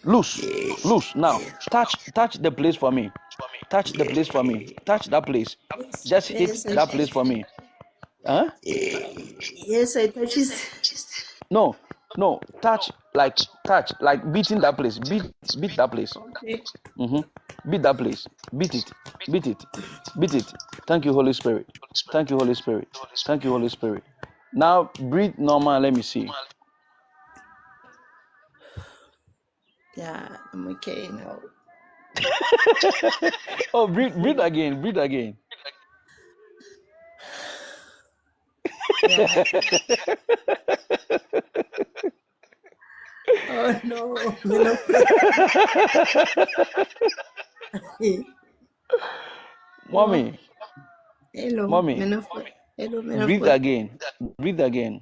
Loose. Loose. Now, touch the place for me. Touch the place for me. Touch that place. Just hit Yes, I that place for me. Huh? Yes, I touch it. No, no. Touch like beating that place. Beat that place. Okay. Beat that place. Beat it. Beat it. Beat it. Thank you, Holy Spirit. Thank you, Holy Spirit. Thank you, Holy Spirit. Now breathe normal. Let me see. Yeah, I'm okay now. Oh, breathe again. Breathe again. Yeah. Oh no, man of God. Oh, Mommy, hello, mommy, man of God. Hello, man of breathe God. again. Breathe again.